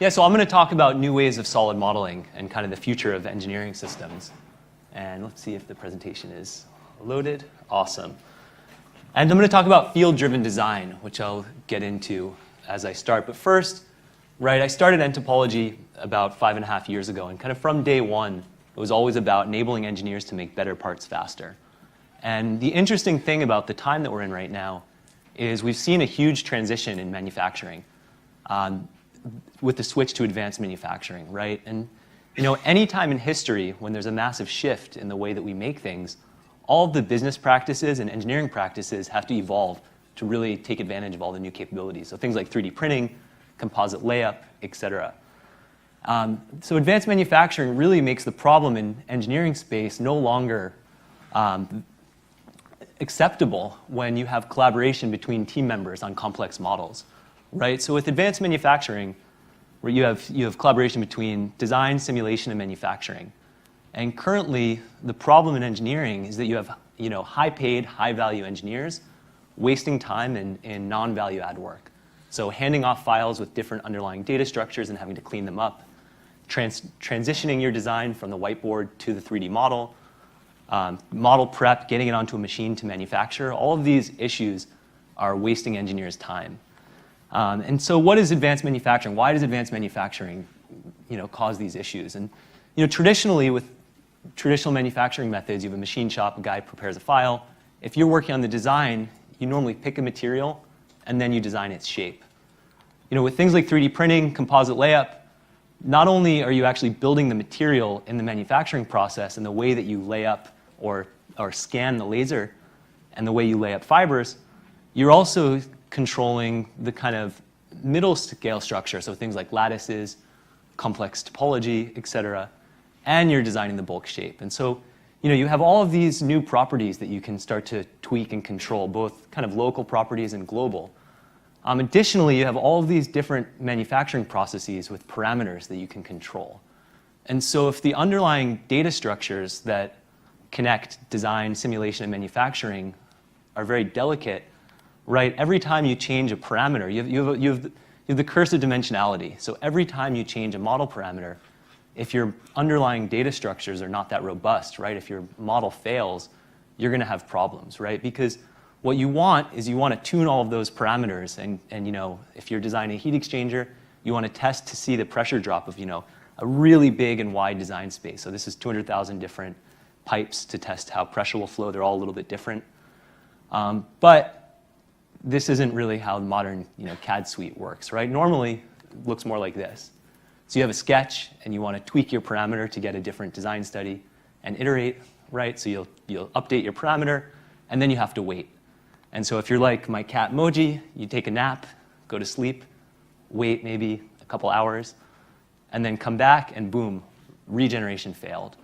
Yeah, so I'm going to talk about new ways of solid modeling and kind of the future of engineering systems. And let's see if the presentation is loaded. Awesome. And I'm going to talk about field-driven design, which I'll get into as I start. But first, I started nTopology about 5.5 years ago. And kind of from day one, it was always about enabling engineers to make better parts faster. And the interesting thing about the time that we're in right now is we've seen a huge transition in manufacturing. With the switch to advanced manufacturing, right? And any time in history when there's a massive shift in the way that we make things, all of the business practices and engineering practices have to evolve to really take advantage of all the new capabilities. So things like 3D printing, composite layup, et cetera. So advanced manufacturing really makes the problem in engineering space no longer acceptable when you have collaboration between team members on complex models. Right? So with advanced manufacturing, where you have collaboration between design, simulation, and manufacturing. And currently, the problem in engineering is that you have high-paid, high-value engineers wasting time in non-value add work. So handing off files with different underlying data structures and having to clean them up, transitioning your design from the whiteboard to the 3D model, model prep, getting it onto a machine to manufacture. All of these issues are wasting engineers' time. And so what is advanced manufacturing? Why does advanced manufacturing cause these issues? And traditionally, with traditional manufacturing methods, you have a machine shop, a guy prepares a file. If you're working on the design, you normally pick a material, and then you design its shape. With things like 3D printing, composite layup, not only are you actually building the material in the manufacturing process and the way that you lay up or scan the laser and the way you lay up fibers, you're also controlling the kind of middle scale structure, so things like lattices, complex topology, et cetera, and you're designing the bulk shape. And so you have all of these new properties that you can start to tweak and control, both kind of local properties and global. Additionally, you have all of these different manufacturing processes with parameters that you can control. And so if the underlying data structures that connect design, simulation, and manufacturing are very delicate, right, every time you change a parameter, you have the curse of dimensionality. So every time you change a model parameter, if your underlying data structures are not that robust, right, if your model fails, you're going to have problems, right? Because what you want is you want to tune all of those parameters. And if you're designing a heat exchanger, you want to test to see the pressure drop of a really big and wide design space. So this is 200,000 different pipes to test how pressure will flow. They're all a little bit different. But this isn't really how the modern CAD suite works, right? Normally, it looks more like this. So you have a sketch, and you want to tweak your parameter to get a different design study and iterate, right? So you'll update your parameter, and then you have to wait. And so if you're like my cat Moji, you take a nap, go to sleep, wait maybe a couple hours, and then come back, and boom, regeneration failed.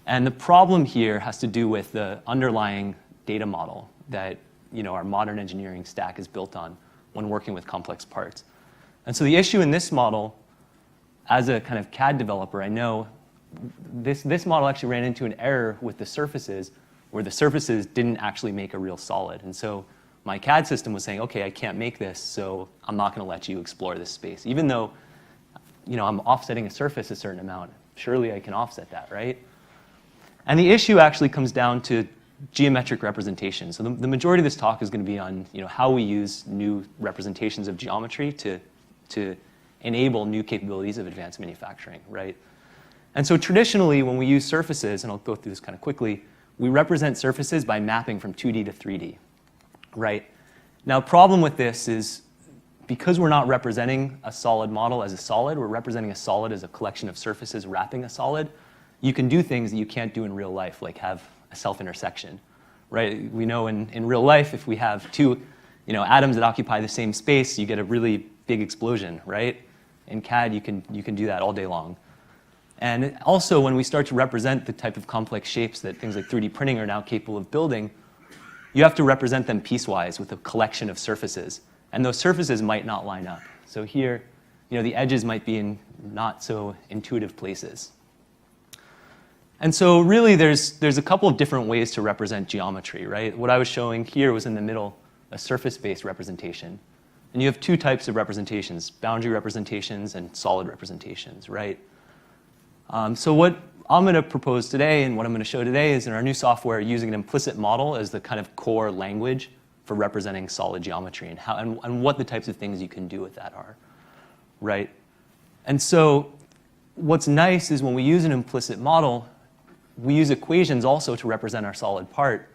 And the problem here has to do with the underlying data model that our modern engineering stack is built on when working with complex parts. And so the issue in this model, as a kind of CAD developer, I know this model actually ran into an error with the surfaces where the surfaces didn't actually make a real solid. And so my CAD system was saying, okay, I can't make this, so I'm not going to let you explore this space. Even though I'm offsetting a surface a certain amount, surely I can offset that, right? And the issue actually comes down to geometric representation. So the majority of this talk is going to be on how we use new representations of geometry to enable new capabilities of advanced manufacturing, right? And so traditionally, when we use surfaces, and I'll go through this kind of quickly, we represent surfaces by mapping from 2D to 3D, right? Now, the problem with this is because we're not representing a solid model as a solid, we're representing a solid as a collection of surfaces wrapping a solid, you can do things that you can't do in real life, like have a self-intersection, right? We know in real life, if we have two atoms that occupy the same space, you get a really big explosion, right? In CAD, you can do that all day long. And also, when we start to represent the type of complex shapes that things like 3D printing are now capable of building, you have to represent them piecewise with a collection of surfaces. And those surfaces might not line up. So here, the edges might be in not so intuitive places. And so really, there's a couple of different ways to represent geometry, right? What I was showing here was in the middle, a surface-based representation. And you have two types of representations, boundary representations and solid representations, right? So what I'm going to propose today and what I'm going to show today is in our new software using an implicit model as the kind of core language for representing solid geometry and, and what the types of things you can do with that are, right? And so what's nice is when we use an implicit model, we use equations also to represent our solid part.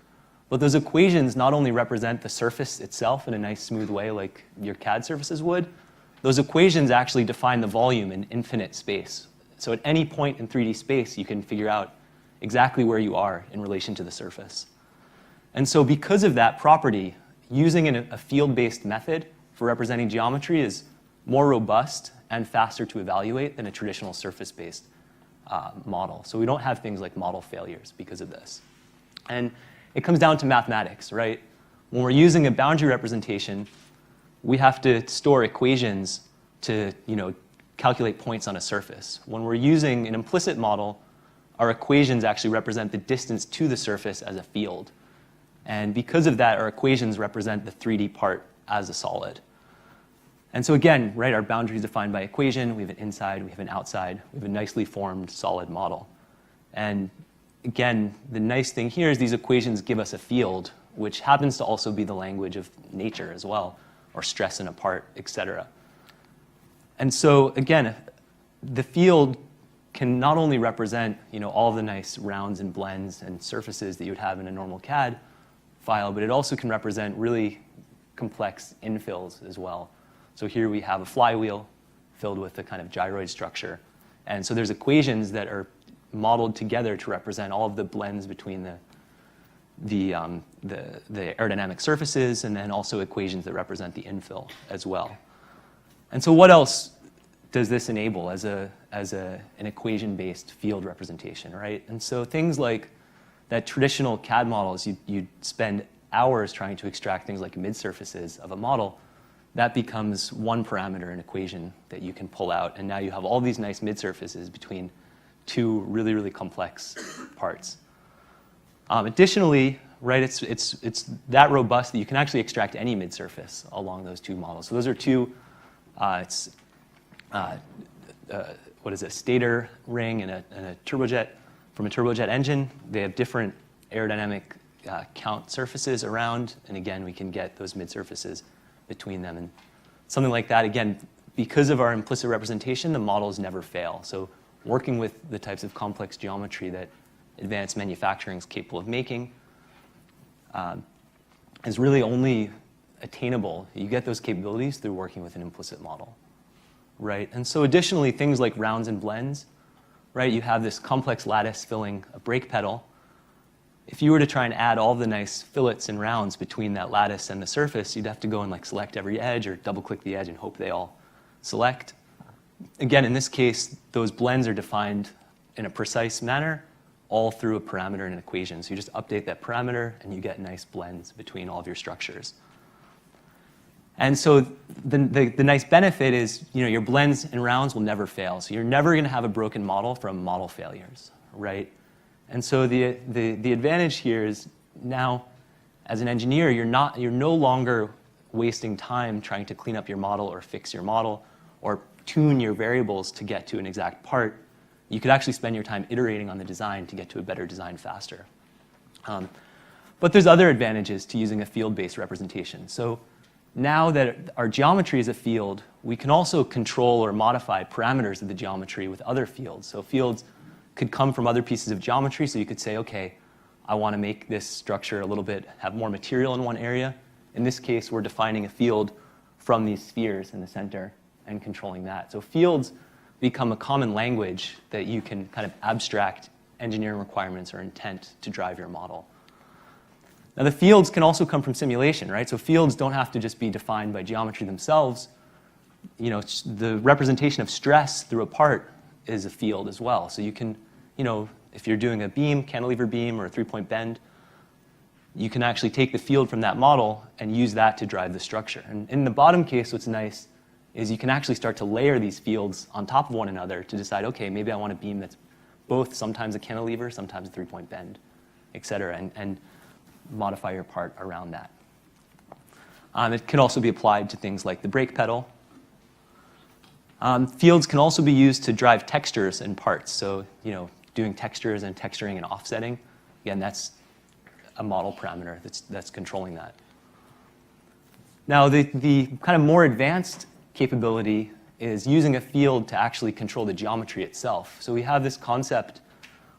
But those equations not only represent the surface itself in a nice smooth way like your CAD surfaces would, those equations actually define the volume in infinite space. So at any point in 3D space, you can figure out exactly where you are in relation to the surface. And so because of that property, using a field-based method for representing geometry is more robust and faster to evaluate than a traditional surface-based model. So we don't have things like model failures because of this. And it comes down to mathematics, right? When we're using a boundary representation, we have to store equations to, calculate points on a surface. When we're using an implicit model, our equations actually represent the distance to the surface as a field. And because of that, our equations represent the 3D part as a solid. And so again, right, our boundary is defined by equation. We have an inside, we have an outside. We have a nicely formed solid model. And again, the nice thing here is these equations give us a field, which happens to also be the language of nature as well, or stress in a part, etc. And so again, the field can not only represent all the nice rounds and blends and surfaces that you would have in a normal CAD file, but it also can represent really complex infills as well. So here we have a flywheel filled with a kind of gyroid structure. And so there's equations that are modeled together to represent all of the blends between the aerodynamic surfaces, and then also equations that represent the infill as well. And so what else does this enable as an equation-based field representation, right? And so things like that traditional CAD models, you'd spend hours trying to extract things like mid-surfaces of a model. That becomes one parameter, an equation that you can pull out, and now you have all these nice mid-surfaces between two really, really complex parts. Additionally, right, it's that robust that you can actually extract any mid-surface along those two models. So those are two, what is it, stator ring and a turbojet from a turbojet engine. They have different aerodynamic count surfaces around, and again, we can get those mid-surfaces between them. And something like that, again, because of our implicit representation, the models never fail. So working with the types of complex geometry that advanced manufacturing is capable of making is really only attainable. You get those capabilities through working with an implicit model, right? And so additionally, things like rounds and blends, right? You have this complex lattice filling a brake pedal. If you were to try and add all the nice fillets and rounds between that lattice and the surface, you'd have to go and select every edge or double-click the edge and hope they all select. Again, in this case, those blends are defined in a precise manner, all through a parameter and an equation. So you just update that parameter, and you get nice blends between all of your structures. And so the nice benefit is, your blends and rounds will never fail. So you're never going to have a broken model from model failures, right? And so the advantage here is now, as an engineer, you're no longer wasting time trying to clean up your model or fix your model or tune your variables to get to an exact part. You could actually spend your time iterating on the design to get to a better design faster. But there's other advantages to using a field-based representation. So now that our geometry is a field, we can also control or modify parameters of the geometry with other fields. So fields could come from other pieces of geometry. So you could say, okay, I want to make this structure a little bit, have more material in one area. In this case, we're defining a field from these spheres in the center and controlling that. So fields become a common language that you can kind of abstract engineering requirements or intent to drive your model. Now the fields can also come from simulation, right? So fields don't have to just be defined by geometry themselves. The representation of stress through a part is a field as well. So you can, if you're doing a beam, cantilever beam, or a three-point bend, you can actually take the field from that model and use that to drive the structure. And in the bottom case, what's nice is you can actually start to layer these fields on top of one another to decide, okay, maybe I want a beam that's both sometimes a cantilever, sometimes a three-point bend, et cetera, and modify your part around that. It can also be applied to things like the brake pedal. Fields can also be used to drive textures in parts. So, doing textures and texturing and offsetting. Again, that's a model parameter that's controlling that. Now, the kind of more advanced capability is using a field to actually control the geometry itself. So we have this concept,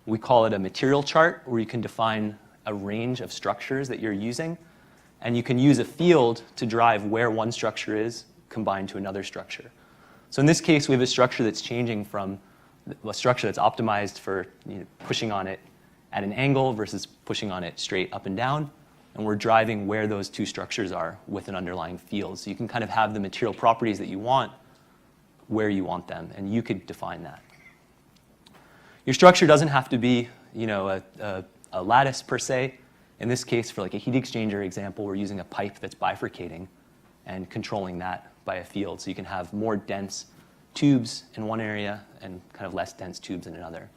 we call it a material chart, where you can define a range of structures that you're using, and you can use a field to drive where one structure is combined to another structure. So in this case, we have a structure that's changing from a structure that's optimized for pushing on it at an angle versus pushing on it straight up and down, and we're driving where those two structures are with an underlying field. So you can kind of have the material properties that you want where you want them, and you could define that. Your structure doesn't have to be a lattice per se. In this case, for like a heat exchanger example, we're using a pipe that's bifurcating and controlling that by a field. So you can have more dense tubes in one area and kind of less dense tubes in another.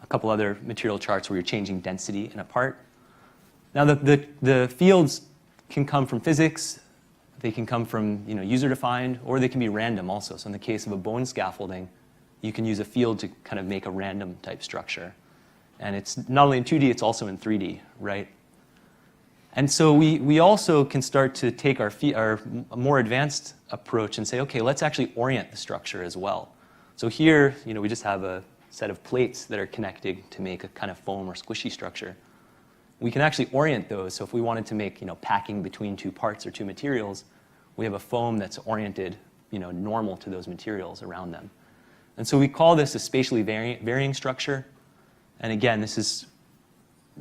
A couple other material charts where you're changing density in a part. Now the fields can come from physics, they can come from user-defined, or they can be random also. So in the case of a bone scaffolding, you can use a field to kind of make a random type structure. And it's not only in 2D, it's also in 3D, right? And so we also can start to take our more advanced approach and say, okay, let's actually orient the structure as well. So here, we just have a set of plates that are connected to make a kind of foam or squishy structure. We can actually orient those. So if we wanted to make packing between two parts or two materials, we have a foam that's oriented normal to those materials around them. And so we call this a spatially varying structure. And again, this is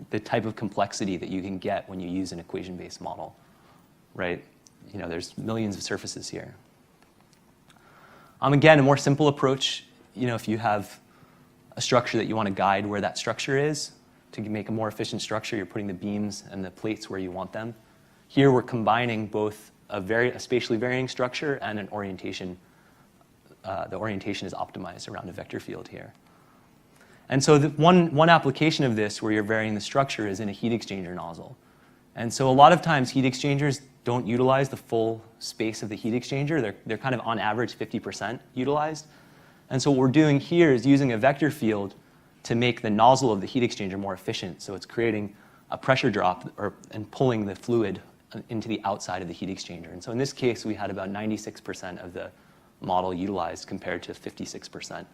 the type of complexity that you can get when you use an equation-based model, right? There's millions of surfaces here. Again, a more simple approach, if you have a structure that you want to guide where that structure is, to make a more efficient structure, you're putting the beams and the plates where you want them. Here we're combining both a spatially varying structure and an orientation. The orientation is optimized around a vector field here. And so one application of this where you're varying the structure is in a heat exchanger nozzle. And so a lot of times heat exchangers don't utilize the full space of the heat exchanger. They're kind of on average 50% utilized. And so what we're doing here is using a vector field to make the nozzle of the heat exchanger more efficient. So it's creating a pressure drop and pulling the fluid into the outside of the heat exchanger. And so in this case, we had about 96% of the model utilized compared to 56%.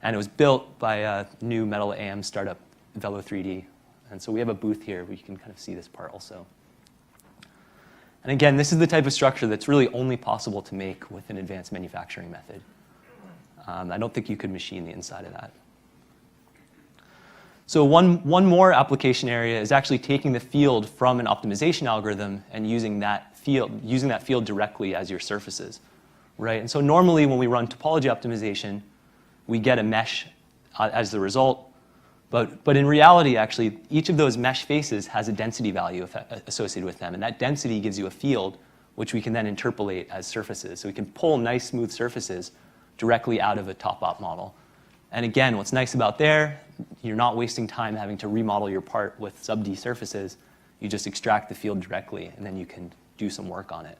And it was built by a new metal AM startup, DEVELOP3D. And so we have a booth here where you can kind of see this part also. And again, this is the type of structure that's really only possible to make with an advanced manufacturing method. I don't think you could machine the inside of that. So one more application area is actually taking the field from an optimization algorithm and using that field directly as your surfaces, right? And so normally when we run topology optimization, we get a mesh as the result. But in reality, actually, each of those mesh faces has a density value associated with them. And that density gives you a field, which we can then interpolate as surfaces. So we can pull nice, smooth surfaces directly out of a top-op model. And again, what's nice about there, you're not wasting time having to remodel your part with sub-D surfaces. You just extract the field directly, and then you can do some work on it.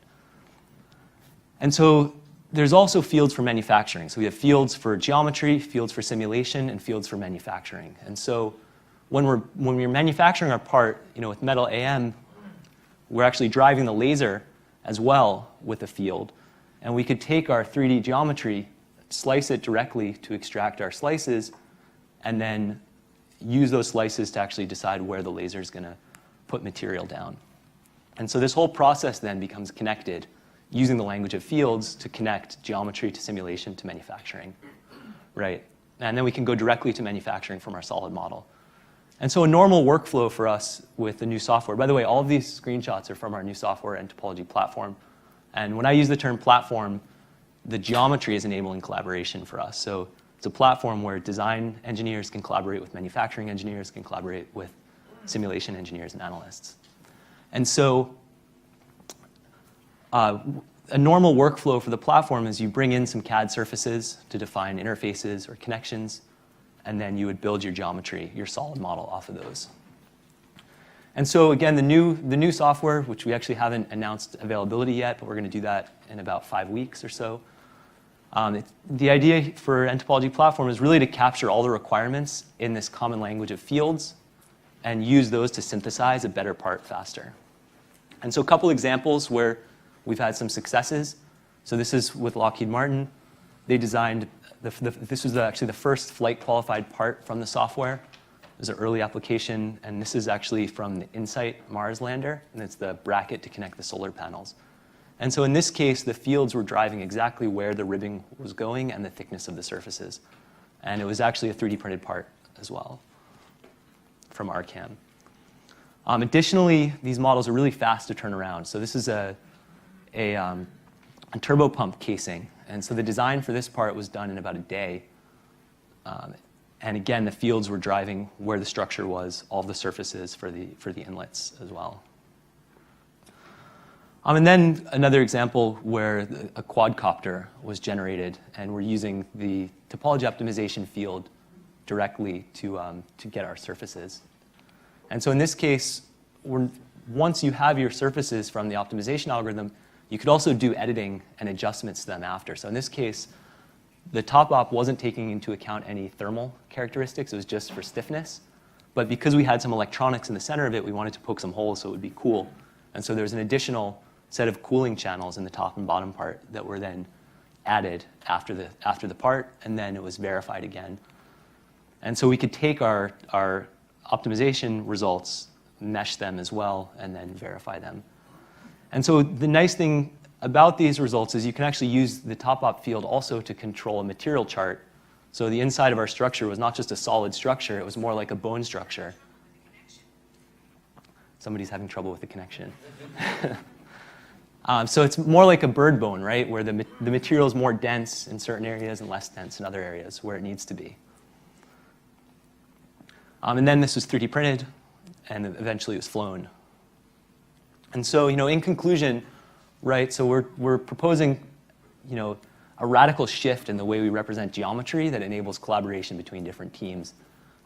And so there's also fields for manufacturing. So we have fields for geometry, fields for simulation, and fields for manufacturing. And so when we're manufacturing our part, with metal AM, we're actually driving the laser as well with a field. And we could take our 3D geometry, slice it directly to extract our slices, and then use those slices to actually decide where the laser is going to put material down. And so this whole process then becomes connected using the language of fields to connect geometry to simulation to manufacturing, right? And then we can go directly to manufacturing from our solid model. And so a normal workflow for us with the new software, by the way, all of these screenshots are from our new software and nTopology platform. And when I use the term platform, the geometry is enabling collaboration for us. So it's a platform where design engineers can collaborate with manufacturing engineers, can collaborate with simulation engineers and analysts. And so a normal workflow for the platform is you bring in some CAD surfaces to define interfaces or connections, and then you would build your geometry, your solid model off of those. And so again, the new software, which we actually haven't announced availability yet, but we're going to do that in about 5 weeks or so. The idea for nTopology platform is really to capture all the requirements in this common language of fields and use those to synthesize a better part faster. And so a couple examples where we've had some successes. So this is with Lockheed Martin. They designed, this was actually the first flight qualified part from the software. It was an early application, and this is actually from the InSight Mars lander, and it's the bracket to connect the solar panels. And so in this case, the fields were driving exactly where the ribbing was going and the thickness of the surfaces. And it was actually a 3D printed part as well from RCAM. Additionally, these models are really fast to turn around. So this is a turbopump casing. And so the design for this part was done in about a day. And again, the fields were driving where the structure was, all the surfaces for the inlets as well. And then another example where a quadcopter was generated, and we're using the topology optimization field directly to get our surfaces. And so in this case, once you have your surfaces from the optimization algorithm, you could also do editing and adjustments to them after. So in this case, the top op wasn't taking into account any thermal characteristics. It was just for stiffness. But because we had some electronics in the center of it, we wanted to poke some holes so it would be cool. And so there's an additional set of cooling channels in the top and bottom part that were then added after the part, and then it was verified again. And so we could take our optimization results, mesh them as well, and then verify them. And so the nice thing about these results is you can actually use the top op field also to control a material chart. So the inside of our structure was not just a solid structure, it was more like a bone structure. Somebody's having trouble with the connection. So it's more like a bird bone, right, where the material is more dense in certain areas and less dense in other areas where it needs to be. And then this was 3D printed, and eventually it was flown. And so, in conclusion, right, so we're proposing, a radical shift in the way we represent geometry that enables collaboration between different teams,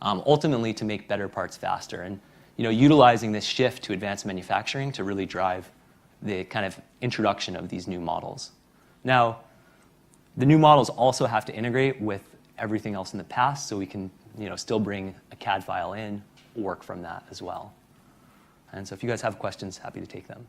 ultimately to make better parts faster. And, utilizing this shift to advanced manufacturing to really drive the kind of introduction of these new models. Now, the new models also have to integrate with everything else in the past, so we can still bring a CAD file in, work from that as well. And so if you guys have questions, happy to take them.